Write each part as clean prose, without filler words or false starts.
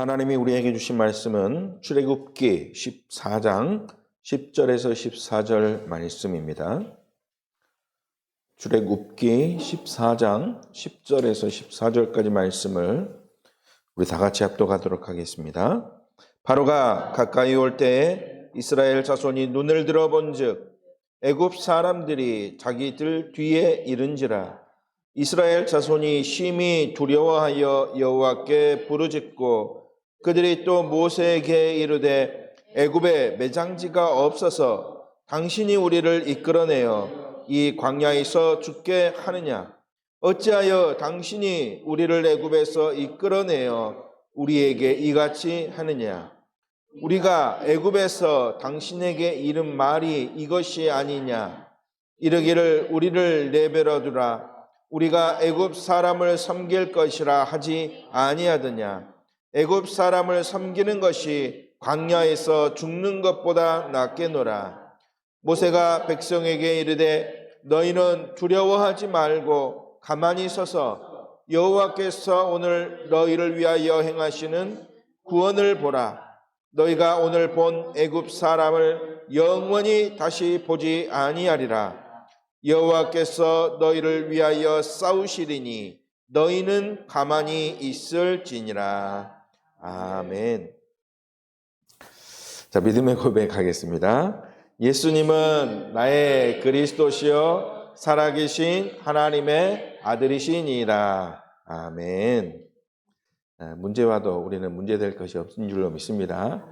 하나님이 우리에게 주신 말씀은 출애굽기 14장 10절에서 14절 말씀입니다. 출애굽기 14장 10절에서 14절까지 말씀을 우리 다 같이 합독하도록 하겠습니다. 바로가 가까이 올 때에 이스라엘 자손이 눈을 들어본즉 애굽 사람들이 자기들 뒤에 이른지라. 이스라엘 자손이 심히 두려워하여 여호와께 부르짖고 그들이 또 모세에게 이르되 애굽에 매장지가 없어서 당신이 우리를 이끌어내어 이 광야에서 죽게 하느냐? 어찌하여 당신이 우리를 애굽에서 이끌어내어 우리에게 이같이 하느냐? 우리가 애굽에서 당신에게 이른 말이 이것이 아니냐? 이르기를 우리를 내버려 두라. 우리가 애굽 사람을 섬길 것이라 하지 아니하더냐? 애굽 사람을 섬기는 것이 광야에서 죽는 것보다 낫겠노라. 모세가 백성에게 이르되 너희는 두려워하지 말고 가만히 서서 여호와께서 오늘 너희를 위하여 행하시는 구원을 보라. 너희가 오늘 본 애굽 사람을 영원히 다시 보지 아니하리라. 여호와께서 너희를 위하여 싸우시리니 너희는 가만히 있을지니라. 아멘. 자, 믿음의 고백하겠습니다. 예수님은 나의 그리스도시요 살아계신 하나님의 아들이시니라. 아멘. 문제와도 우리는 문제될 것이 없는 줄로 믿습니다.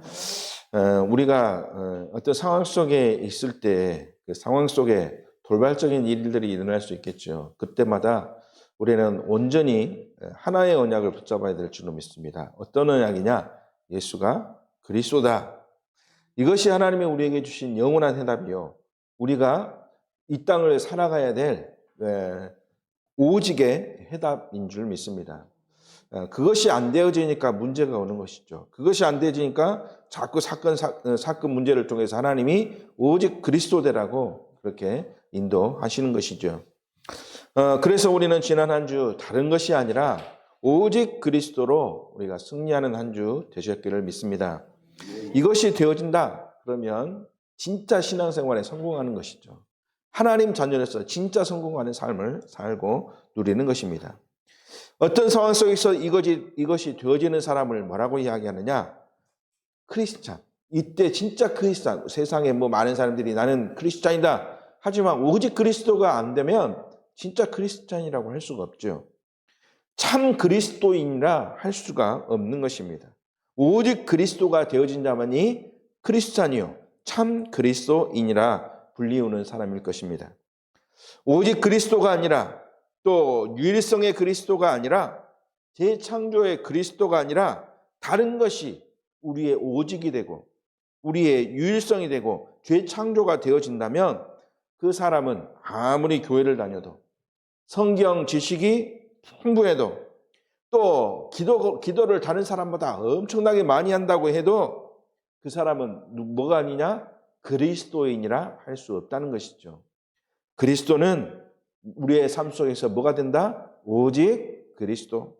우리가 어떤 상황 속에 있을 때 그 상황 속에 돌발적인 일들이 일어날 수 있겠죠. 그때마다 우리는 온전히 하나의 언약을 붙잡아야 될 줄로 믿습니다. 어떤 언약이냐? 예수가 그리스도다. 이것이 하나님이 우리에게 주신 영원한 해답이요. 우리가 이 땅을 살아가야 될 오직의 해답인 줄 믿습니다. 그것이 안 되어지니까 문제가 오는 것이죠. 그것이 안 되어지니까 자꾸 사건 문제를 통해서 하나님이 오직 그리스도되라고 그렇게 인도하시는 것이죠. 그래서 우리는 지난 한 주 다른 것이 아니라 오직 그리스도로 우리가 승리하는 한 주 되셨기를 믿습니다. 이것이 되어진다 그러면 진짜 신앙생활에 성공하는 것이죠. 하나님 자녀로서 진짜 성공하는 삶을 살고 누리는 것입니다. 어떤 상황 속에서 이것이 되어지는 사람을 뭐라고 이야기하느냐? 크리스찬. 이때 진짜 크리스찬. 세상에 많은 사람들이 나는 크리스찬이다. 하지만 오직 그리스도가 안 되면 진짜 크리스찬이라고 할 수가 없죠. 참 그리스도인이라 할 수가 없는 것입니다. 오직 그리스도가 되어진 자만이 크리스찬이요 참 그리스도인이라 불리우는 사람일 것입니다. 오직 그리스도가 아니라 또 유일성의 그리스도가 아니라 재창조의 그리스도가 아니라 다른 것이 우리의 오직이 되고 우리의 유일성이 되고 재창조가 되어진다면 그 사람은 아무리 교회를 다녀도 성경 지식이 풍부해도 또 기도를 다른 사람보다 엄청나게 많이 한다고 해도 그 사람은 뭐가 아니냐? 그리스도인이라 할 수 없다는 것이죠. 그리스도는 우리의 삶 속에서 뭐가 된다? 오직 그리스도.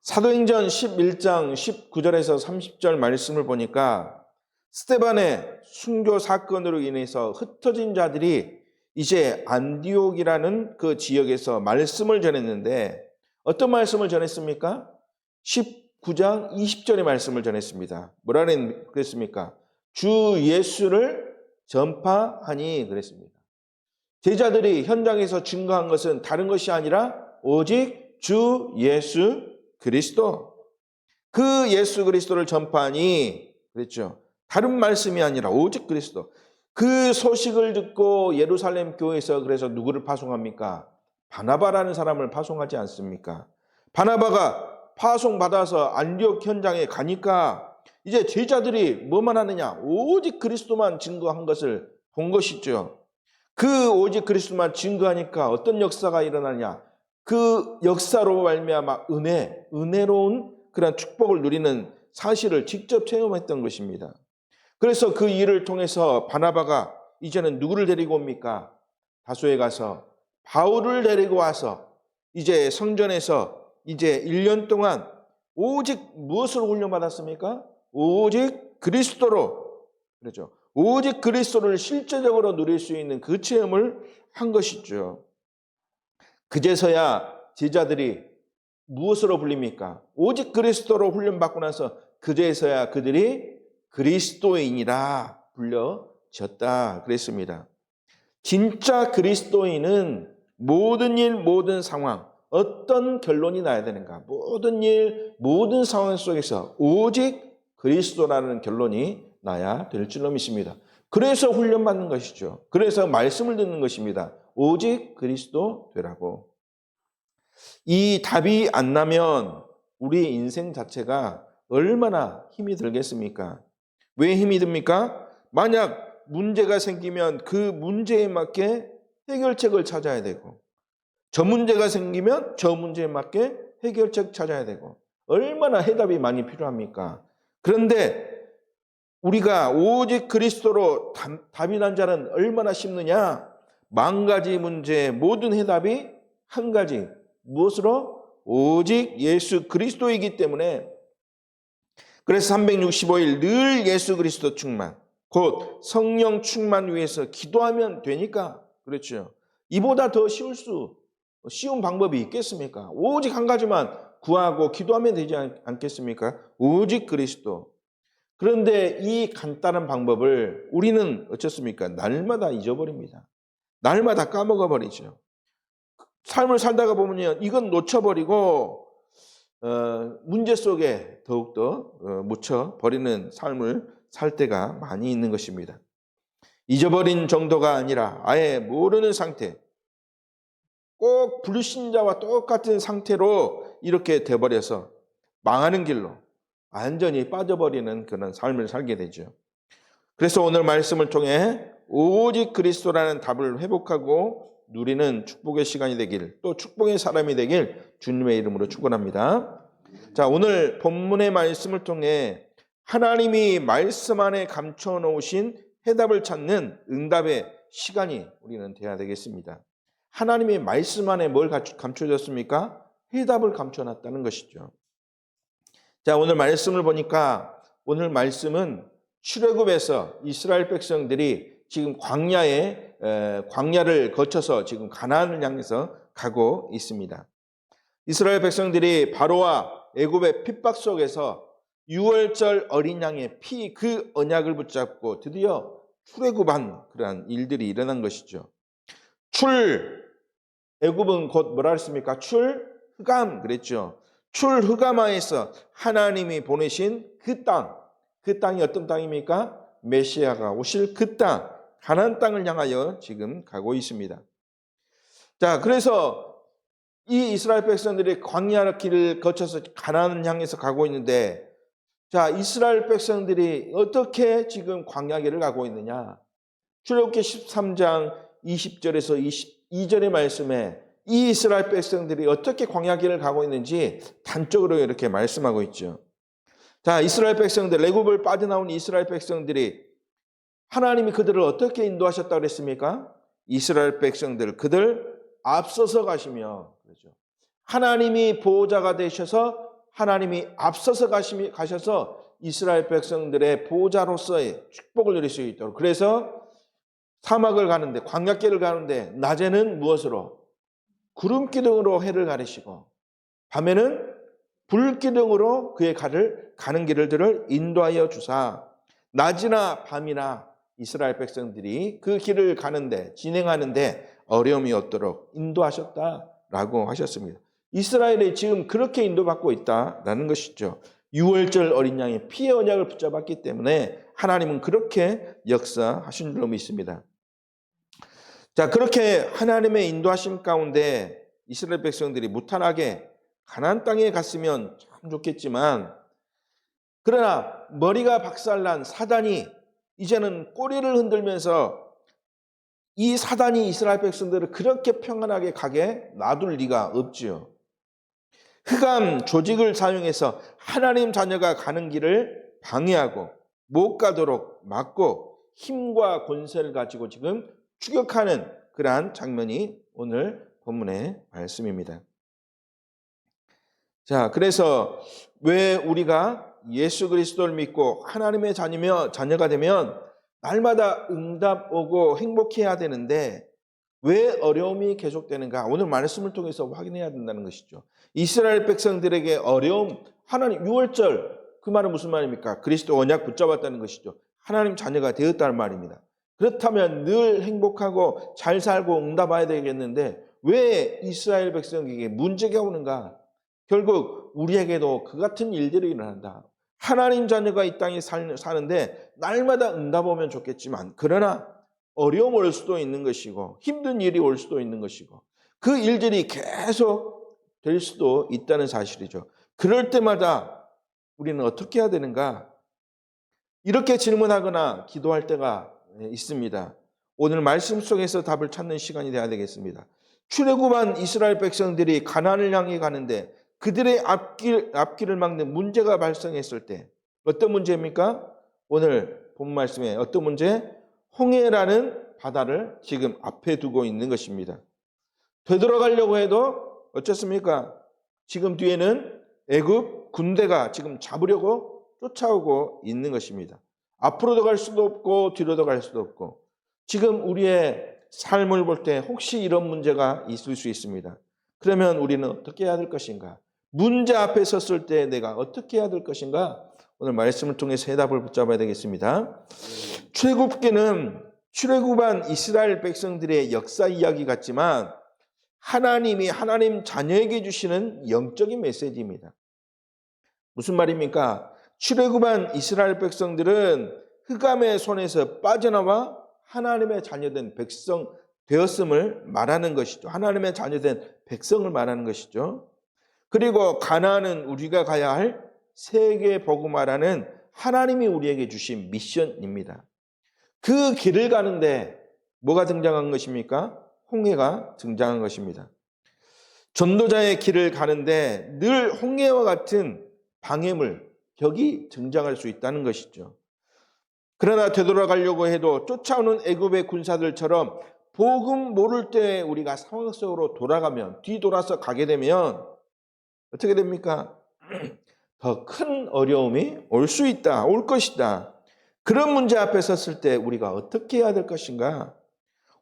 사도행전 11장 19절에서 30절 말씀을 보니까 스데반의 순교 사건으로 인해서 흩어진 자들이 이제 안디옥이라는 그 지역에서 말씀을 전했는데 어떤 말씀을 전했습니까? 19장 20절의 말씀을 전했습니다. 뭐라 그랬습니까? 주 예수를 전파하니 그랬습니다. 제자들이 현장에서 증거한 것은 다른 것이 아니라 오직 주 예수 그리스도. 그 예수 그리스도를 전파하니 그랬죠. 다른 말씀이 아니라 오직 그리스도. 그 소식을 듣고 예루살렘 교회에서 그래서 누구를 파송합니까? 바나바라는 사람을 파송하지 않습니까? 바나바가 파송받아서 안디옥 현장에 가니까 이제 제자들이 뭐만 하느냐? 오직 그리스도만 증거한 것을 본 것이죠. 그 오직 그리스도만 증거하니까 어떤 역사가 일어나냐? 그 역사로 말미암아 은혜로운 그런 축복을 누리는 사실을 직접 체험했던 것입니다. 그래서 그 일을 통해서 바나바가 이제는 누구를 데리고 옵니까? 다소에 가서 바울을 데리고 와서 이제 성전에서 이제 1년 동안 오직 무엇으로 훈련받았습니까? 오직 그리스도로. 그렇죠. 오직 그리스도를 실제적으로 누릴 수 있는 그 체험을 한 것이죠. 그제서야 제자들이 무엇으로 불립니까? 오직 그리스도로 훈련받고 나서 그제서야 그들이 그리스도인이라 불려졌다 그랬습니다. 진짜 그리스도인은 모든 일, 모든 상황, 어떤 결론이 나야 되는가? 모든 일, 모든 상황 속에서 오직 그리스도라는 결론이 나야 될 줄로 믿습니다. 그래서 훈련받는 것이죠. 그래서 말씀을 듣는 것입니다. 오직 그리스도 되라고. 이 답이 안 나면 우리 인생 자체가 얼마나 힘이 들겠습니까? 왜 힘이 듭니까? 만약 문제가 생기면 그 문제에 맞게 해결책을 찾아야 되고, 저 문제가 생기면 저 문제에 맞게 해결책 찾아야 되고, 얼마나 해답이 많이 필요합니까? 그런데 우리가 오직 그리스도로 답이 난 자는 얼마나 쉽느냐? 만 가지 문제의 모든 해답이 한 가지. 무엇으로? 오직 예수 그리스도이기 때문에. 그래서 365일 늘 예수 그리스도 충만, 곧 성령 충만 위해서 기도하면 되니까. 그렇죠. 이보다 더 쉬운 방법이 있겠습니까? 오직 한 가지만 구하고 기도하면 되지 않겠습니까? 오직 그리스도. 그런데 이 간단한 방법을 우리는 어쩌습니까? 날마다 잊어버립니다. 날마다 까먹어 버리죠. 삶을 살다가 보면요, 이건 놓쳐버리고 문제 속에 더욱더 묻혀버리는 삶을 살 때가 많이 있는 것입니다. 잊어버린 정도가 아니라 아예 모르는 상태, 꼭 불신자와 똑같은 상태로 이렇게 돼버려서 망하는 길로 완전히 빠져버리는 그런 삶을 살게 되죠. 그래서 오늘 말씀을 통해 오직 그리스도라는 답을 회복하고 누리는 축복의 시간이 되길, 또 축복의 사람이 되길 주님의 이름으로 축원합니다. 자, 오늘 본문의 말씀을 통해 하나님이 말씀 안에 감춰 놓으신 해답을 찾는 응답의 시간이 우리는 돼야 되겠습니다. 하나님이 말씀 안에 뭘 감춰졌습니까? 해답을 감춰놨다는 것이죠. 자, 오늘 말씀을 보니까 오늘 말씀은 출애굽에서 이스라엘 백성들이 지금 광야를 거쳐서 지금 가나안을 향해서 가고 있습니다. 이스라엘 백성들이 바로와 애굽의 핍박 속에서 유월절 어린 양의 피 그 언약을 붙잡고 드디어 출애굽한 그러한 일들이 일어난 것이죠. 애굽은 곧 뭐라 했습니까? 출흑암 그랬죠. 출흑암하에서 하나님이 보내신 그 땅이 어떤 땅입니까? 메시아가 오실 그 땅, 가나안 땅을 향하여 지금 가고 있습니다. 자, 그래서 이 이스라엘 백성들이 광야 길을 거쳐서 가나안을 향해서 가고 있는데, 자, 이스라엘 백성들이 어떻게 지금 광야 길을 가고 있느냐? 출애굽기 13장 20절에서 22절의 말씀에 이 이스라엘 백성들이 어떻게 광야 길을 가고 있는지 단적으로 이렇게 말씀하고 있죠. 자, 이스라엘 백성들, 애굽을 빠져나온 이스라엘 백성들이 하나님이 그들을 어떻게 인도하셨다고 그랬습니까? 이스라엘 백성들, 그들 앞서서 가시며, 그렇죠. 하나님이 보호자가 되셔서 하나님이 앞서서 가셔서 이스라엘 백성들의 보호자로서의 축복을 누릴 수 있도록. 그래서 사막을 가는데, 광야길을 가는데 낮에는 무엇으로? 구름기둥으로 해를 가리시고 밤에는 불기둥으로 그의 가는 길들을 인도하여 주사 낮이나 밤이나 이스라엘 백성들이 그 길을 가는데 진행하는데 어려움이 없도록 인도하셨다라고 하셨습니다. 이스라엘이 지금 그렇게 인도받고 있다라는 것이죠. 유월절 어린 양의 피의 언약을 붙잡았기 때문에 하나님은 그렇게 역사하신 줄로 믿습니다. 자, 그렇게 하나님의 인도하심 가운데 이스라엘 백성들이 무탈하게 가나안 땅에 갔으면 참 좋겠지만, 그러나 머리가 박살난 사단이 이제는 꼬리를 흔들면서 이 사단이 이스라엘 백성들을 그렇게 평안하게 가게 놔둘 리가 없지요. 흑암 조직을 사용해서 하나님 자녀가 가는 길을 방해하고 못 가도록 막고 힘과 권세를 가지고 지금 추격하는 그러한 장면이 오늘 본문의 말씀입니다. 자, 그래서 왜 우리가 예수 그리스도를 믿고 하나님의 자녀가 되면 날마다 응답 오고 행복해야 되는데 왜 어려움이 계속되는가? 오늘 말씀을 통해서 확인해야 된다는 것이죠. 이스라엘 백성들에게 어려움, 하나님 6월절, 그 말은 무슨 말입니까? 그리스도 언약 붙잡았다는 것이죠. 하나님 자녀가 되었다는 말입니다. 그렇다면 늘 행복하고 잘 살고 응답해야 되겠는데 왜 이스라엘 백성에게 문제가 오는가? 결국 우리에게도 그 같은 일들이 일어난다. 하나님 자녀가 이 땅에 사는데 날마다 응답 오면 좋겠지만 그러나 어려움 올 수도 있는 것이고 힘든 일이 올 수도 있는 것이고 그 일들이 계속 될 수도 있다는 사실이죠. 그럴 때마다 우리는 어떻게 해야 되는가? 이렇게 질문하거나 기도할 때가 있습니다. 오늘 말씀 속에서 답을 찾는 시간이 되어야 되겠습니다. 출애굽한 이스라엘 백성들이 가나안을 향해 가는데 그들의 앞길을 막는 문제가 발생했을 때 어떤 문제입니까? 오늘 본 말씀에 어떤 문제? 홍해라는 바다를 지금 앞에 두고 있는 것입니다. 되돌아가려고 해도 어쩌습니까? 지금 뒤에는 애굽 군대가 지금 잡으려고 쫓아오고 있는 것입니다. 앞으로도 갈 수도 없고 뒤로도 갈 수도 없고 지금 우리의 삶을 볼 때 혹시 이런 문제가 있을 수 있습니다. 그러면 우리는 어떻게 해야 될 것인가? 문제 앞에 섰을 때 내가 어떻게 해야 될 것인가? 오늘 말씀을 통해서 해답을 붙잡아야 되겠습니다. 출애굽기는 출애굽한 이스라엘 백성들의 역사 이야기 같지만 하나님이 하나님 자녀에게 주시는 영적인 메시지입니다. 무슨 말입니까? 출애굽한 이스라엘 백성들은 흑암의 손에서 빠져나와 하나님의 자녀된 백성 되었음을 말하는 것이죠. 하나님의 자녀된 백성을 말하는 것이죠. 그리고 가나안은 우리가 가야 할 세계 복음화라는 하나님이 우리에게 주신 미션입니다. 그 길을 가는데 뭐가 등장한 것입니까? 홍해가 등장한 것입니다. 전도자의 길을 가는데 늘 홍해와 같은 방해물, 벽이 등장할 수 있다는 것이죠. 그러나 되돌아가려고 해도 쫓아오는 애굽의 군사들처럼 복음 모를 때 우리가 상황 속으로 돌아가면 뒤돌아서 가게 되면 어떻게 됩니까? 더 큰 어려움이 올 수 있다, 올 것이다. 그런 문제 앞에 섰을 때 우리가 어떻게 해야 될 것인가?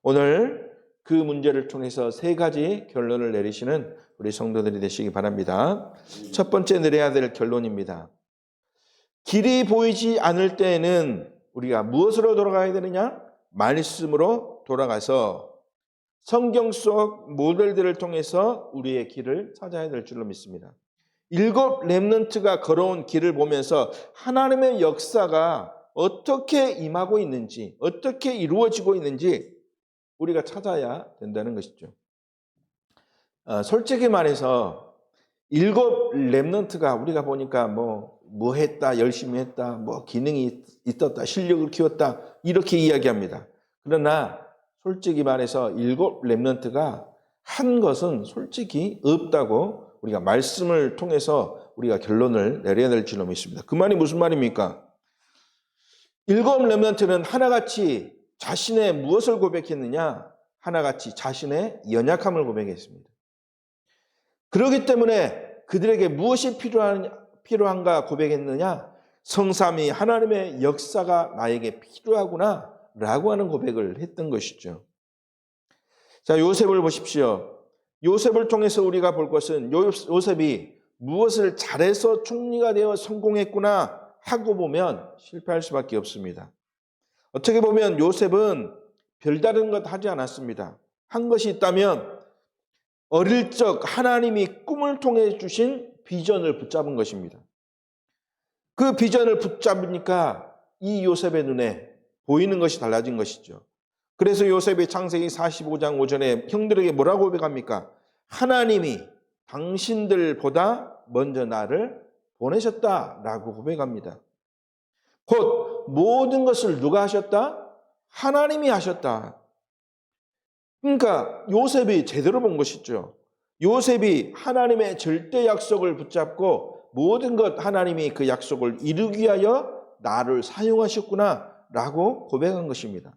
오늘 그 문제를 통해서 세 가지 결론을 내리시는 우리 성도들이 되시기 바랍니다. 첫 번째 내려야 될 결론입니다. 길이 보이지 않을 때에는 우리가 무엇으로 돌아가야 되느냐? 말씀으로 돌아가서 성경 속 모델들을 통해서 우리의 길을 찾아야 될 줄로 믿습니다. 7 렘넌트가 걸어온 길을 보면서 하나님의 역사가 어떻게 임하고 있는지, 어떻게 이루어지고 있는지 우리가 찾아야 된다는 것이죠. 솔직히 말해서 7 렘넌트가 우리가 보니까 뭐 했다, 열심히 했다, 뭐 기능이 있었다, 실력을 키웠다 이렇게 이야기합니다. 그러나 솔직히 말해서 7 렘넌트가 한 것은 솔직히 없다고 우리가 말씀을 통해서 우리가 결론을 내려야 될 줄로 믿습니다. 그 말이 무슨 말입니까? 7 렘넌트는 하나같이 자신의 무엇을 고백했느냐? 하나같이 자신의 연약함을 고백했습니다. 그렇기 때문에 그들에게 무엇이 필요한가 고백했느냐? 성삼위 하나님의 역사가 나에게 필요하구나 라고 하는 고백을 했던 것이죠. 자, 요셉을 보십시오. 요셉을 통해서 우리가 볼 것은 요셉이 무엇을 잘해서 총리가 되어 성공했구나 하고 보면 실패할 수밖에 없습니다. 어떻게 보면 요셉은 별다른 것 하지 않았습니다. 한 것이 있다면 어릴 적 하나님이 꿈을 통해 주신 비전을 붙잡은 것입니다. 그 비전을 붙잡으니까 이 요셉의 눈에 보이는 것이 달라진 것이죠. 그래서 요셉이 창세기 45장 5절에 형들에게 뭐라고 고백합니까? 하나님이 당신들보다 먼저 나를 보내셨다라고 고백합니다. 곧 모든 것을 누가 하셨다? 하나님이 하셨다. 그러니까 요셉이 제대로 본 것이죠. 요셉이 하나님의 절대 약속을 붙잡고 모든 것 하나님이 그 약속을 이루기 위하여 나를 사용하셨구나 라고 고백한 것입니다.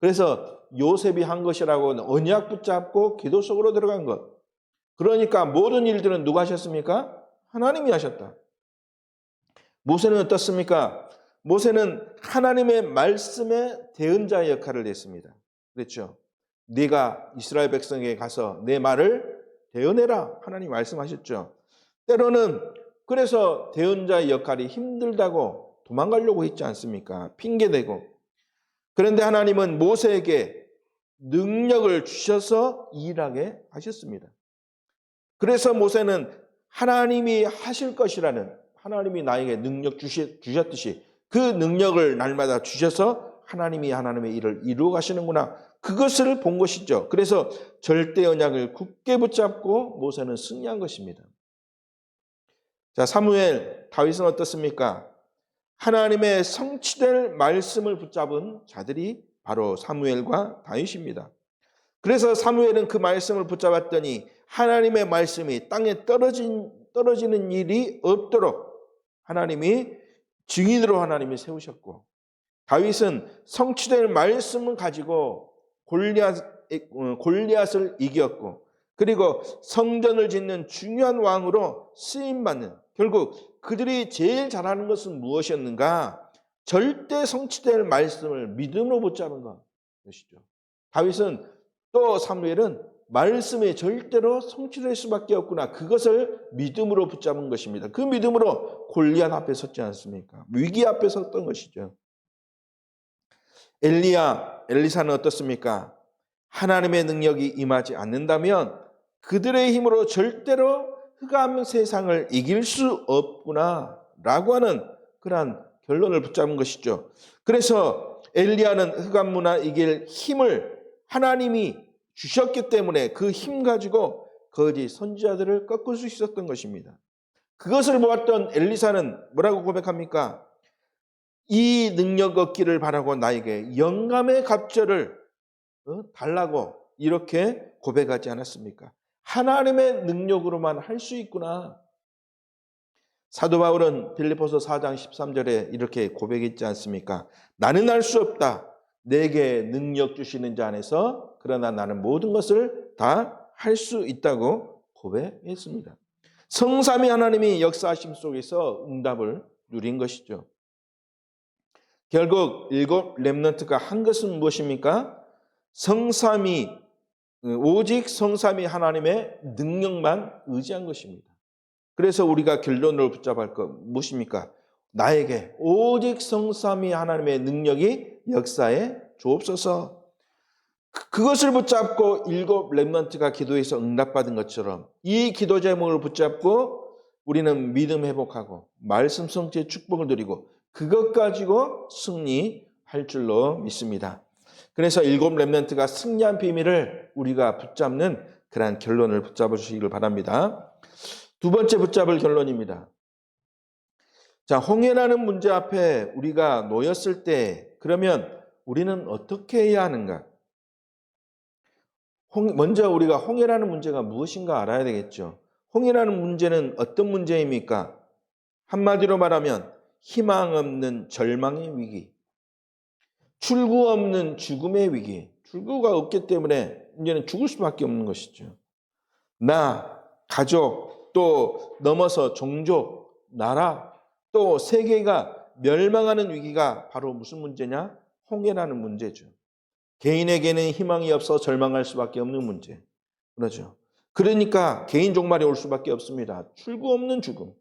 그래서 요셉이 한 것이라고는 언약 붙잡고 기도 속으로 들어간 것. 그러니까 모든 일들은 누가 하셨습니까? 하나님이 하셨다. 모세는 어떻습니까? 모세는 하나님의 말씀의 대언자의 역할을 했습니다. 그렇죠? 네가 이스라엘 백성에게 가서 내 말을 대언해라. 하나님 말씀하셨죠. 때로는 그래서 대언자의 역할이 힘들다고 도망가려고 했지 않습니까? 핑계대고. 그런데 하나님은 모세에게 능력을 주셔서 일하게 하셨습니다. 그래서 모세는 하나님이 하실 것이라는, 하나님이 나에게 능력 주셨듯이 그 능력을 날마다 주셔서 하나님이 하나님의 일을 이루어 가시는구나. 그것을 본 것이죠. 그래서 절대 언약을 굳게 붙잡고 모세는 승리한 것입니다. 자, 사무엘, 다윗은 어떻습니까? 하나님의 성취될 말씀을 붙잡은 자들이 바로 사무엘과 다윗입니다. 그래서 사무엘은 그 말씀을 붙잡았더니 하나님의 말씀이 땅에 떨어지는 일이 없도록 하나님이 증인으로 하나님이 세우셨고, 다윗은 성취될 말씀을 가지고 골리앗을 이겼고, 그리고 성전을 짓는 중요한 왕으로 쓰임받는, 결국 그들이 제일 잘하는 것은 무엇이었는가? 절대 성취될 말씀을 믿음으로 붙잡은 것이죠. 다윗은 또 사무엘은 말씀이 절대로 성취될 수밖에 없구나. 그것을 믿음으로 붙잡은 것입니다. 그 믿음으로 골리앗 앞에 섰지 않습니까? 위기 앞에 섰던 것이죠. 엘리사는 어떻습니까? 하나님의 능력이 임하지 않는다면 그들의 힘으로 절대로 흑암 세상을 이길 수 없구나 라고 하는 그러한 결론을 붙잡은 것이죠. 그래서 엘리야는 흑암 문화 이길 힘을 하나님이 주셨기 때문에 그 힘 가지고 거짓 선지자들을 꺾을 수 있었던 것입니다. 그것을 보았던 엘리사는 뭐라고 고백합니까? 이 능력 얻기를 바라고 나에게 영감의 갑절을 달라고 이렇게 고백하지 않았습니까? 하나님의 능력으로만 할 수 있구나. 사도 바울은 빌립보서 4장 13절에 이렇게 고백했지 않습니까? 나는 할 수 없다. 내게 능력 주시는 자 안에서 그러나 나는 모든 것을 다 할 수 있다고 고백했습니다. 성삼위 하나님이 역사하심 속에서 응답을 누린 것이죠. 결국 7 렘넌트가 한 것은 무엇입니까? 성삼위, 오직 성삼위 하나님의 능력만 의지한 것입니다. 그래서 우리가 결론을 붙잡을 것 무엇입니까? 나에게 오직 성삼위 하나님의 능력이 역사에 주옵소서. 그것을 붙잡고 7 렘넌트가 기도해서 응답받은 것처럼 이 기도 제목을 붙잡고 우리는 믿음 회복하고 말씀 성취의 축복을 누리고 그것 가지고 승리할 줄로 믿습니다. 그래서 7 렘넌트가 승리한 비밀을 우리가 붙잡는 그러한 결론을 붙잡으시길 바랍니다. 두 번째 붙잡을 결론입니다. 자, 홍해라는 문제 앞에 우리가 놓였을 때 그러면 우리는 어떻게 해야 하는가? 먼저 우리가 홍해라는 문제가 무엇인가 알아야 되겠죠. 홍해라는 문제는 어떤 문제입니까? 한마디로 말하면 희망 없는 절망의 위기, 출구 없는 죽음의 위기. 출구가 없기 때문에 이제는 죽을 수밖에 없는 것이죠. 나, 가족, 또 넘어서 종족, 나라, 또 세계가 멸망하는 위기가 바로 무슨 문제냐? 홍해라는 문제죠. 개인에게는 희망이 없어 절망할 수밖에 없는 문제. 그렇죠. 그러니까 개인 종말이 올 수밖에 없습니다. 출구 없는 죽음.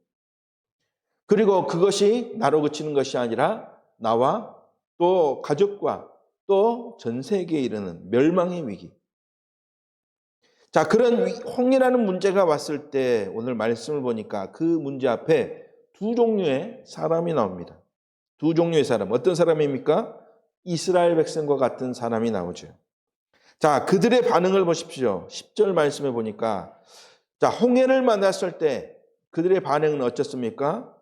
그리고 그것이 나로 그치는 것이 아니라 나와 또 가족과 또 전 세계에 이르는 멸망의 위기. 자, 그런 홍해라는 문제가 왔을 때 오늘 말씀을 보니까 그 문제 앞에 두 종류의 사람이 나옵니다. 두 종류의 사람. 어떤 사람입니까? 이스라엘 백성과 같은 사람이 나오죠. 자, 그들의 반응을 보십시오. 10절 말씀해 보니까 자, 홍해를 만났을 때 그들의 반응은 어떻습니까?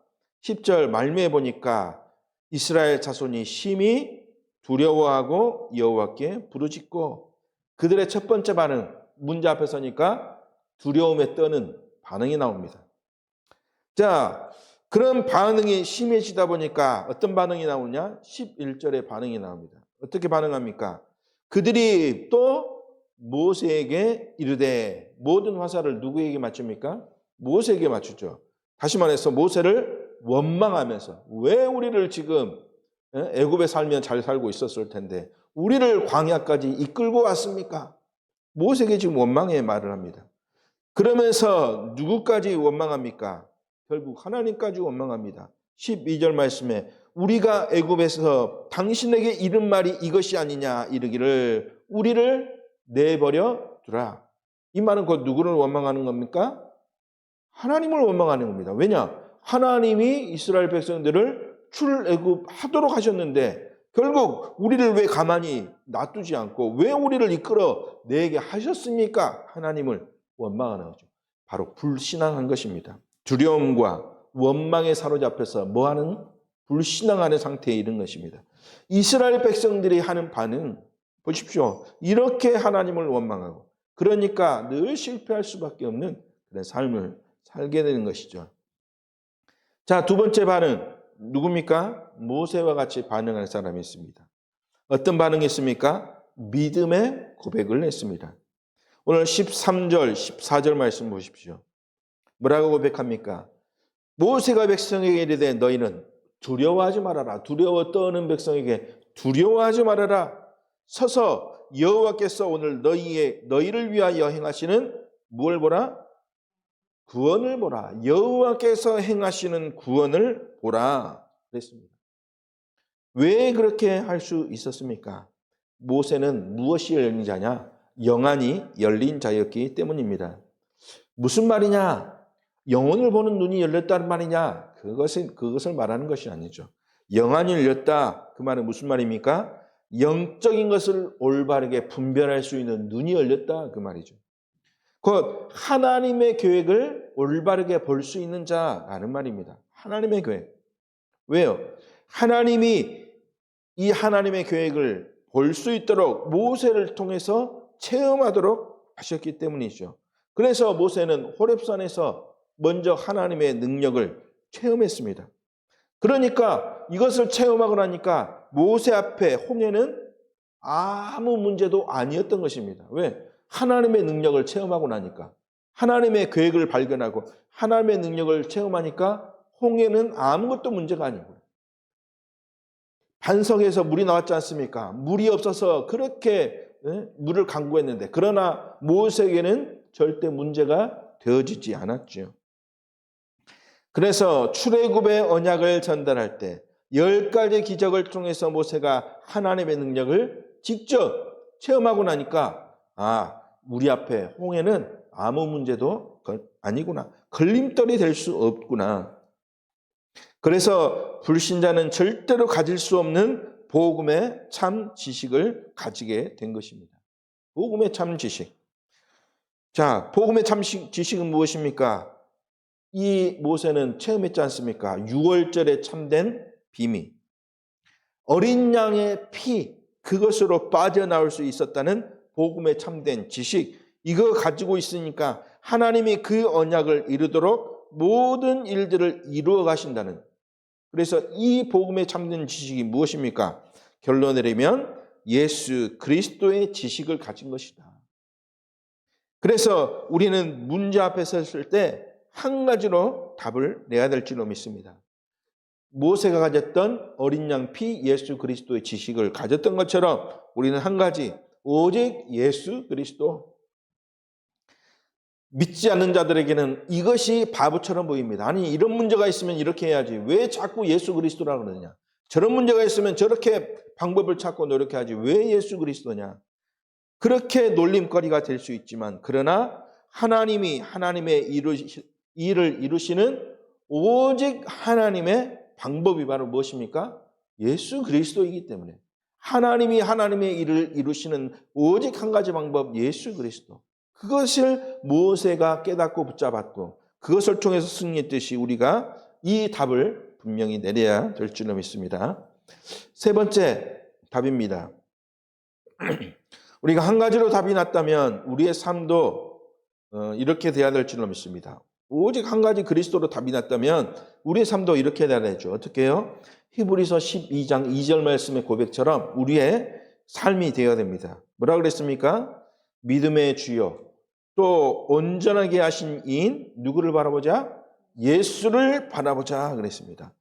10절 말미에 보니까 이스라엘 자손이 심히 두려워하고 여호와께 부르짖고 그들의 첫 번째 반응, 문제 앞에 서니까 두려움에 떠는 반응이 나옵니다. 자, 그런 반응이 심해지다 보니까 어떤 반응이 나오냐? 11절의 반응이 나옵니다. 어떻게 반응합니까? 그들이 또 모세에게 이르되 모든 화살을 누구에게 맞춥니까? 모세에게 맞추죠. 다시 말해서 모세를 원망하면서 왜 우리를 지금 애굽에 살면 잘 살고 있었을 텐데 우리를 광야까지 이끌고 왔습니까? 모세에게 지금 원망의 말을 합니다. 그러면서 누구까지 원망합니까? 결국 하나님까지 원망합니다. 12절 말씀에 우리가 애굽에서 당신에게 이른 말이 이것이 아니냐 이르기를 우리를 내버려 두라. 이 말은 곧 누구를 원망하는 겁니까? 하나님을 원망하는 겁니다. 왜냐? 하나님이 이스라엘 백성들을 출애굽하도록 하셨는데 결국 우리를 왜 가만히 놔두지 않고 왜 우리를 이끌어 내게 하셨습니까? 하나님을 원망하는 거죠. 바로 불신앙한 것입니다. 두려움과 원망에 사로잡혀서 뭐하는? 불신앙하는 상태에 이른 것입니다. 이스라엘 백성들이 하는 반응 보십시오. 이렇게 하나님을 원망하고 그러니까 늘 실패할 수밖에 없는 그런 삶을 살게 되는 것이죠. 자, 두 번째 반응 누굽니까? 모세와 같이 반응할 사람이 있습니다. 어떤 반응이 있습니까? 믿음의 고백을 했습니다. 오늘 13절, 14절 말씀 보십시오. 뭐라고 고백합니까? 모세가 백성에게 이르되 너희는 두려워하지 말아라. 두려워 떠는 백성에게 두려워하지 말아라. 서서 여호와께서 오늘 너희를 위하여 행하시는 무엇을 보라? 구원을 보라. 여호와께서 행하시는 구원을 보라. 그랬습니다. 왜 그렇게 할 수 있었습니까? 모세는 무엇이 열린 자냐? 영안이 열린 자였기 때문입니다. 무슨 말이냐? 영혼을 보는 눈이 열렸다는 말이냐? 그것을 말하는 것이 아니죠. 영안이 열렸다. 그 말은 무슨 말입니까? 영적인 것을 올바르게 분별할 수 있는 눈이 열렸다. 그 말이죠. 곧 하나님의 계획을 올바르게 볼 수 있는 자라는 말입니다. 하나님의 계획. 왜요? 하나님이 이 하나님의 계획을 볼 수 있도록 모세를 통해서 체험하도록 하셨기 때문이죠. 그래서 모세는 호렙산에서 먼저 하나님의 능력을 체험했습니다. 그러니까 이것을 체험하고 나니까 모세 앞에 홍해는 아무 문제도 아니었던 것입니다. 왜? 하나님의 능력을 체험하고 나니까. 하나님의 계획을 발견하고 하나님의 능력을 체험하니까 홍해는 아무것도 문제가 아니고. 반석에서 물이 나왔지 않습니까? 물이 없어서 그렇게 물을 강구했는데 그러나 모세에게는 절대 문제가 되어지지 않았죠. 그래서 출애굽의 언약을 전달할 때 10가지 기적을 통해서 모세가 하나님의 능력을 직접 체험하고 나니까 우리 앞에 홍해는 아무 문제도 아니구나. 걸림돌이 될 수 없구나. 그래서 불신자는 절대로 가질 수 없는 복음의 참 지식을 가지게 된 것입니다. 복음의 참 지식. 자, 복음의 참 지식은 무엇입니까? 이 모세는 체험했지 않습니까? 6월절에 참된 비밀. 어린 양의 피, 그것으로 빠져나올 수 있었다는 복음에 참된 지식. 이거 가지고 있으니까 하나님이 그 언약을 이루도록 모든 일들을 이루어 가신다는. 그래서 이 복음에 참된 지식이 무엇입니까? 결론 내리면 예수 그리스도의 지식을 가진 것이다. 그래서 우리는 문제 앞에 섰을 때 한 가지로 답을 내야 될 줄로 믿습니다. 모세가 가졌던 어린 양 피 예수 그리스도의 지식을 가졌던 것처럼 우리는 한 가지, 오직 예수 그리스도. 믿지 않는 자들에게는 이것이 바보처럼 보입니다. 아니, 이런 문제가 있으면 이렇게 해야지. 왜 자꾸 예수 그리스도라고 그러느냐? 저런 문제가 있으면 저렇게 방법을 찾고 노력해야지. 왜 예수 그리스도냐? 그렇게 놀림거리가 될 수 있지만 그러나 하나님이 하나님의 일을 이루시는 오직 하나님의 방법이 바로 무엇입니까? 예수 그리스도이기 때문에 하나님이 하나님의 일을 이루시는 오직 한 가지 방법, 예수 그리스도. 그것을 모세가 깨닫고 붙잡았고 그것을 통해서 승리했듯이 우리가 이 답을 분명히 내려야 될 줄로 믿습니다. 세 번째 답입니다. 우리가 한 가지로 답이 났다면 우리의 삶도 이렇게 돼야 될 줄로 믿습니다. 오직 한 가지 그리스도로 답이 났다면 우리의 삶도 이렇게 돼야 되죠. 어떻게 해요? 히브리서 12장 2절 말씀의 고백처럼 우리의 삶이 되어야 됩니다. 뭐라 그랬습니까? 믿음의 주요 또 온전하게 하신 이인 누구를 바라보자? 예수를 바라보자 그랬습니다.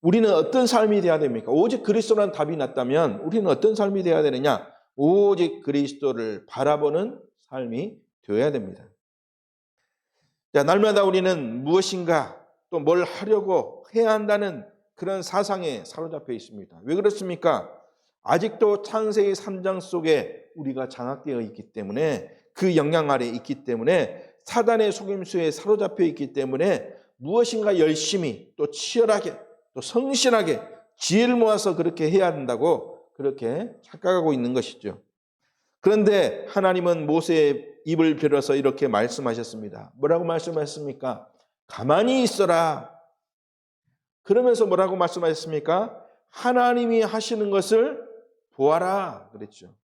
우리는 어떤 삶이 되어야 됩니까? 오직 그리스도라는 답이 났다면 우리는 어떤 삶이 되어야 되느냐? 오직 그리스도를 바라보는 삶이 되어야 됩니다. 자, 날마다 우리는 무엇인가 또 뭘 하려고 해야 한다는 그런 사상에 사로잡혀 있습니다. 왜 그렇습니까? 아직도 창세기 3장 속에 우리가 장악되어 있기 때문에 그 영향 아래 있기 때문에 사단의 속임수에 사로잡혀 있기 때문에 무엇인가 열심히 또 치열하게 또 성실하게 지혜를 모아서 그렇게 해야 한다고 그렇게 착각하고 있는 것이죠. 그런데 하나님은 모세의 입을 빌어서 이렇게 말씀하셨습니다. 뭐라고 말씀하셨습니까? 가만히 있어라. 그러면서 뭐라고 말씀하셨습니까? 하나님이 하시는 것을 보아라 그랬죠.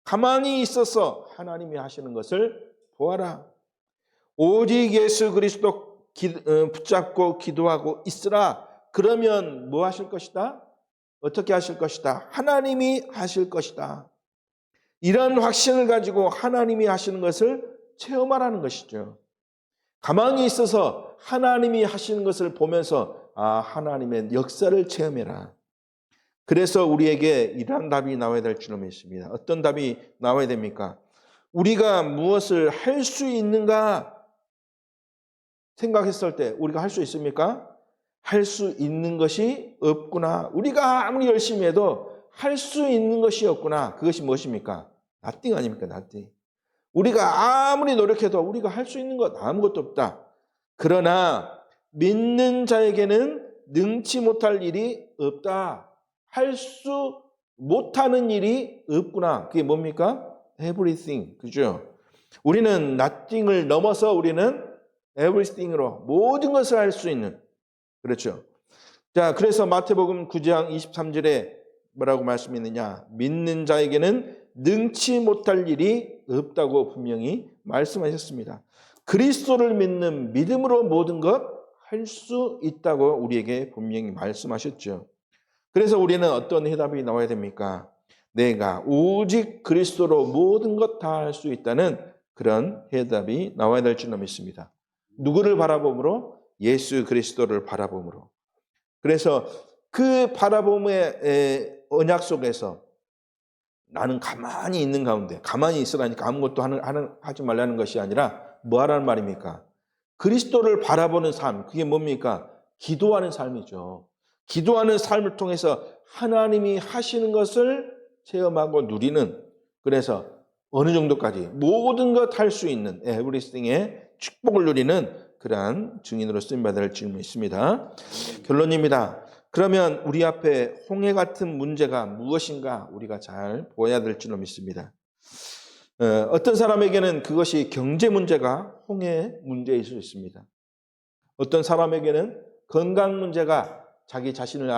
가만히 있어서 하나님이 하시는 것을 보아라. 오직 예수 그리스도 붙잡고 기도하고 있으라. 그러면 뭐 하실 것이다? 어떻게 하실 것이다? 하나님이 하실 것이다. 이런 확신을 가지고 하나님이 하시는 것을 체험하라는 것이죠. 가만히 있어서 하나님이 하시는 것을 보면서 하나님의 역사를 체험해라. 그래서 우리에게 이러한 답이 나와야 될 줄로 믿습니다. 어떤 답이 나와야 됩니까? 우리가 무엇을 할 수 있는가 생각했을 때 우리가 할 수 있습니까? 할 수 있는 것이 없구나. 우리가 아무리 열심히 해도 할 수 있는 것이 없구나. 그것이 무엇입니까? nothing 아닙니까? nothing. 우리가 아무리 노력해도 우리가 할 수 있는 것 아무것도 없다. 그러나 믿는 자에게는 능치 못할 일이 없다. 할 수 못하는 일이 없구나. 그게 뭡니까? everything. 그죠? 우리는 nothing을 넘어서 우리는 everything으로 모든 것을 할 수 있는. 그렇죠? 자, 그래서 마태복음 9장 23절에 뭐라고 말씀했느냐? 믿는 자에게는 능치 못할 일이 없다고 분명히 말씀하셨습니다. 그리스도를 믿는 믿음으로 모든 것 할 수 있다고 우리에게 분명히 말씀하셨죠. 그래서 우리는 어떤 해답이 나와야 됩니까? 내가 오직 그리스도로 모든 것 다 할 수 있다는 그런 해답이 나와야 될 줄로 믿습니다. 누구를 바라봄으로? 예수 그리스도를 바라봄으로. 그래서 그 바라봄의 언약 속에서 나는 가만히 있는 가운데, 가만히 있으라니까 아무것도 하지 말라는 것이 아니라 뭐 하라는 말입니까? 그리스도를 바라보는 삶, 그게 뭡니까? 기도하는 삶이죠. 기도하는 삶을 통해서 하나님이 하시는 것을 체험하고 누리는, 그래서 어느 정도까지 모든 것 할 수 있는 에브리스팅의 축복을 누리는 그러한 증인으로 쓰임받을 질문이 있습니다. 결론입니다. 그러면 우리 앞에 홍해 같은 문제가 무엇인가 우리가 잘 보아야 될 줄로 믿습니다. 어떤 사람에게는 그것이 경제 문제가 홍해 문제일 수 있습니다. 어떤 사람에게는 건강 문제가 자기 자신을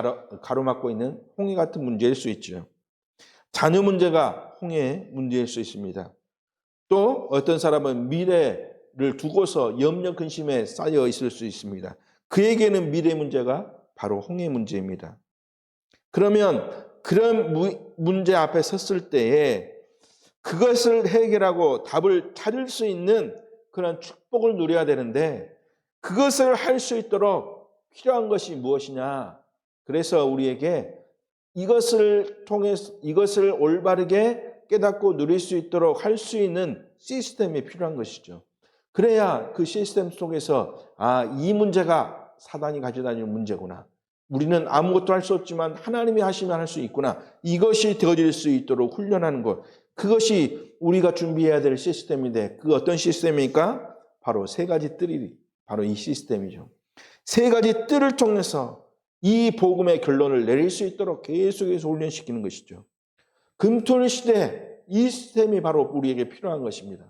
가로막고 있는 홍해 같은 문제일 수 있죠. 자녀 문제가 홍해 문제일 수 있습니다. 또 어떤 사람은 미래를 두고서 염려 근심에 쌓여 있을 수 있습니다. 그에게는 미래 문제가 바로 홍해 문제입니다. 그러면 그런 문제 앞에 섰을 때에 그것을 해결하고 답을 찾을 수 있는 그런 축복을 누려야 되는데 그것을 할 수 있도록 필요한 것이 무엇이냐? 그래서 우리에게 이것을 통해서 이것을 올바르게 깨닫고 누릴 수 있도록 할 수 있는 시스템이 필요한 것이죠. 그래야 그 시스템 속에서 이 문제가 사단이 가져다니는 문제구나. 우리는 아무것도 할 수 없지만 하나님이 하시면 할 수 있구나. 이것이 되어질 수 있도록 훈련하는 것. 그것이 우리가 준비해야 될 시스템인데 그 어떤 시스템입니까? 바로 세 가지 뜰이 바로 이 시스템이죠. 세 가지 뜰을 통해서 이 복음의 결론을 내릴 수 있도록 계속해서 훈련시키는 것이죠. 금토일 시대 이 시스템이 바로 우리에게 필요한 것입니다.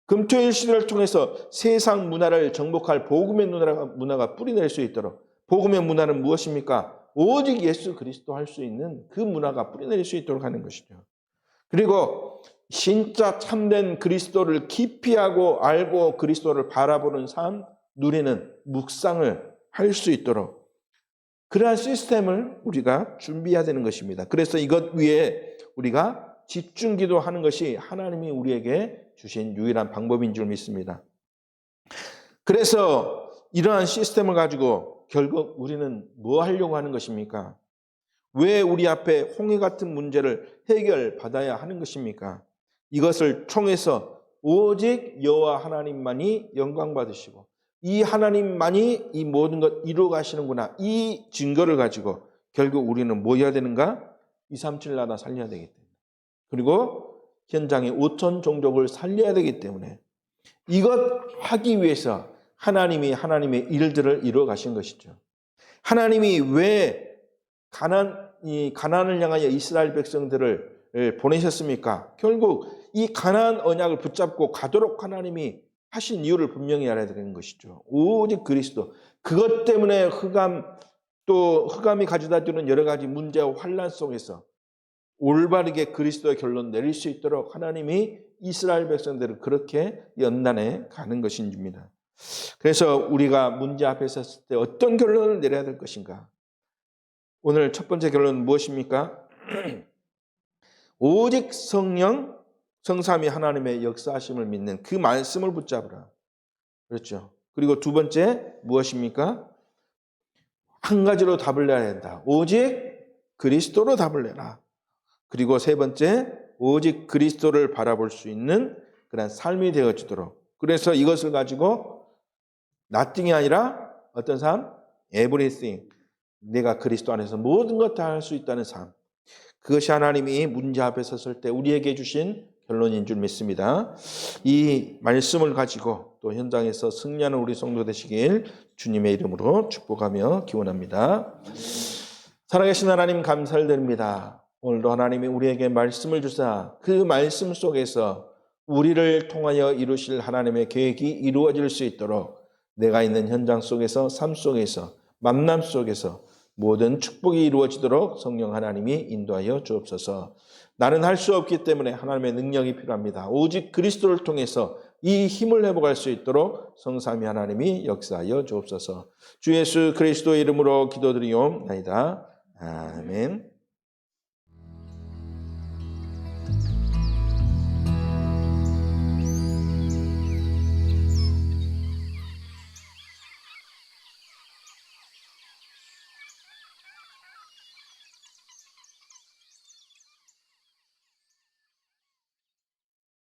금토일 시대를 통해서 세상 문화를 정복할 복음의 문화가 뿌리낼 수 있도록 복음의 문화는 무엇입니까? 오직 예수 그리스도 할 수 있는 그 문화가 뿌리낼 수 있도록 하는 것이죠. 그리고 진짜 참된 그리스도를 깊이 알고 그리스도를 바라보는 삶, 누리는 묵상을 할 수 있도록 그러한 시스템을 우리가 준비해야 되는 것입니다. 그래서 이것 위에 우리가 집중 기도하는 것이 하나님이 우리에게 주신 유일한 방법인 줄 믿습니다. 그래서 이러한 시스템을 가지고 결국 우리는 뭐 하려고 하는 것입니까? 왜 우리 앞에 홍해 같은 문제를 해결받아야 하는 것입니까? 이것을 통해서 오직 여호와 하나님만이 영광 받으시고 이 하나님만이 이 모든 것 이루어 가시는구나. 이 증거를 가지고 결국 우리는 뭐 해야 되는가? 237 나라 살려야 되기 때문에. 그리고 현장에 5천 종족을 살려야 되기 때문에 이것 하기 위해서 하나님이 하나님의 일들을 이루어 가신 것이죠. 하나님이 왜 가나안을 향하여 이스라엘 백성들을 보내셨습니까? 결국 이 가나안 언약을 붙잡고 가도록 하나님이 하신 이유를 분명히 알아야 되는 것이죠. 오직 그리스도. 그것 때문에 흑암이 가져다 주는 여러 가지 문제와 환난 속에서 올바르게 그리스도의 결론 내릴 수 있도록 하나님이 이스라엘 백성들을 그렇게 연단해 가는 것입니다. 그래서 우리가 문제 앞에 섰을 때 어떤 결론을 내려야 될 것인가? 오늘 첫 번째 결론은 무엇입니까? 오직 성령, 성삼위 하나님의 역사하심을 믿는 그 말씀을 붙잡으라. 그렇죠. 그리고 두 번째 무엇입니까? 한 가지로 답을 내야 된다. 오직 그리스도로 답을 내라. 그리고 세 번째, 오직 그리스도를 바라볼 수 있는 그런 삶이 되어지도록. 그래서 이것을 가지고 nothing이 아니라 어떤 삶? everything. 내가 그리스도 안에서 모든 것 다 할 수 있다는 삶. 그것이 하나님이 문제 앞에 섰을 때 우리에게 주신 결론인 줄 믿습니다. 이 말씀을 가지고 또 현장에서 승리하는 우리 성도 되시길 주님의 이름으로 축복하며 기원합니다. 살아계신 하나님 감사를 드립니다. 오늘도 하나님이 우리에게 말씀을 주사 그 말씀 속에서 우리를 통하여 이루실 하나님의 계획이 이루어질 수 있도록 내가 있는 현장 속에서 삶 속에서 만남 속에서 모든 축복이 이루어지도록 성령 하나님이 인도하여 주옵소서. 나는 할 수 없기 때문에 하나님의 능력이 필요합니다. 오직 그리스도를 통해서 이 힘을 회복할 수 있도록 성삼위 하나님이 역사하여 주옵소서. 주 예수 그리스도의 이름으로 기도드리옵나이다. 아멘.